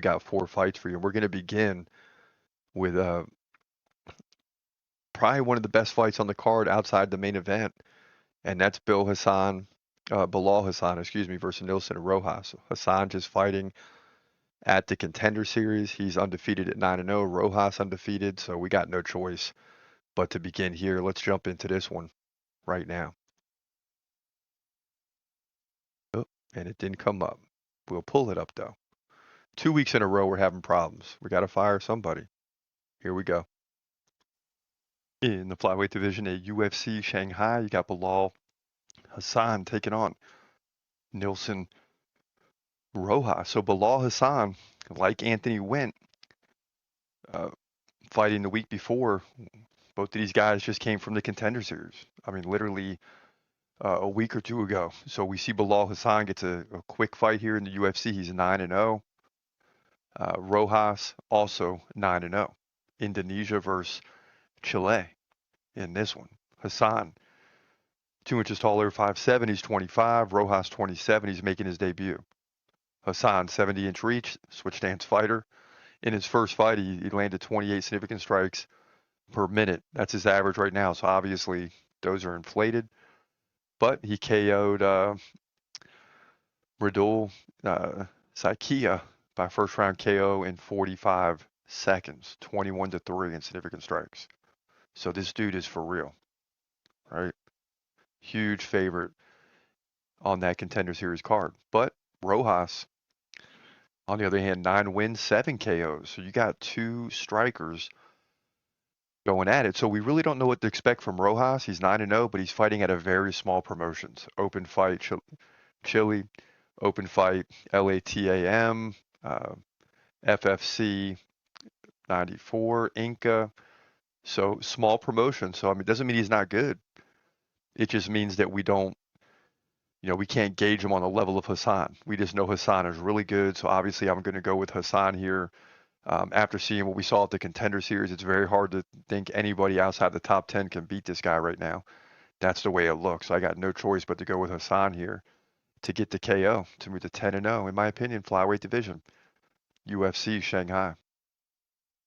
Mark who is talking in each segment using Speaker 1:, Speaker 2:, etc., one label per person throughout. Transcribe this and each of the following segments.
Speaker 1: We got 4 fights for you. We're going to begin with probably one of the best fights on the card outside the main event, and that's Bilal Hasan, excuse me, versus Nilson Rojas. Hasan just fighting at the Contender Series. He's undefeated at 9-0. Rojas undefeated, so we got no choice but to begin here. Let's jump into this one right now. Oh, and it didn't come up. We'll pull it up though. 2 weeks in a row we're having problems. We got to fire somebody. Here we go. In the flyweight division at UFC Shanghai, you got Bilal Hasan taking on Nilson Rojas. So Bilal Hasan, like Anthony Went, uh, fighting the week before, both of these guys just came from the Contender Series. I mean, literally a week or two ago. So we see Bilal Hasan gets a quick fight here in the UFC. He's 9-0. Rojas also 9-0. Indonesia versus Chile in this one. Hasan, 2 inches taller, 5'7", he's 25. Rojas, 27, he's making his debut. Hasan, 70-inch reach, switch stance fighter. In his first fight, he landed 28 significant strikes per minute. That's his average right now. So obviously, those are inflated. But he KO'd Radul Saikia by first round KO in 45 seconds, 21-3 in significant strikes. So this dude is for real, right? Huge favorite on that Contender Series card. But Rojas, on the other hand, 9 wins, 7 KOs. So you got 2 strikers going at it. So we really don't know what to expect from Rojas. He's 9-0, but he's fighting at a very small promotions. Open fight, Chile, open fight, LATAM, FFC 94, Inca. So small promotion. So I mean, it doesn't mean he's not good. It just means that we can't gauge him on the level of Hasan. We just know Hasan is really good. So obviously, I'm going to go with Hasan here. After seeing what we saw at the Contender Series, it's very hard to think anybody outside the top 10 can beat this guy right now. That's the way it looks. So I got no choice but to go with Hasan here to get the KO to move to 10-0, in my opinion, flyweight division, UFC Shanghai.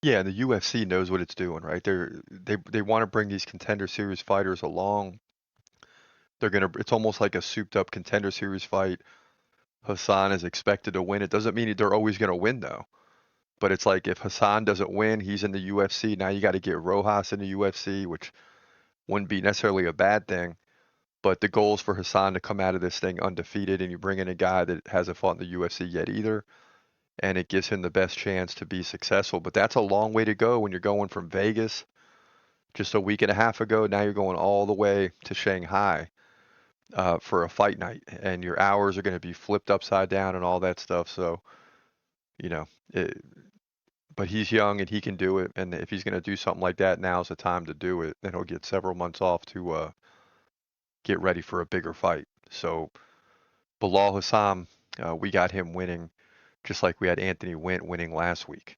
Speaker 1: Yeah, the UFC knows what it's doing, right? They want to bring these Contender Series fighters along. It's almost like a souped up Contender Series fight. Hasan is expected to win. It doesn't mean they're always going to win though. But it's like if Hasan doesn't win, he's in the UFC. Now you got to get Rojas in the UFC, which wouldn't be necessarily a bad thing. But the goal is for Hasan to come out of this thing undefeated, and you bring in a guy that hasn't fought in the UFC yet either, and it gives him the best chance to be successful. But that's a long way to go when you're going from Vegas just a week and a half ago. Now you're going all the way to Shanghai for a fight night, and your hours are going to be flipped upside down and all that stuff. So, you know, but he's young and he can do it. And if he's going to do something like that, now's the time to do it. Then he'll get several months off to get ready for a bigger fight. So Bilal Hasan, we got him winning, just like we had Anthony Went winning last week.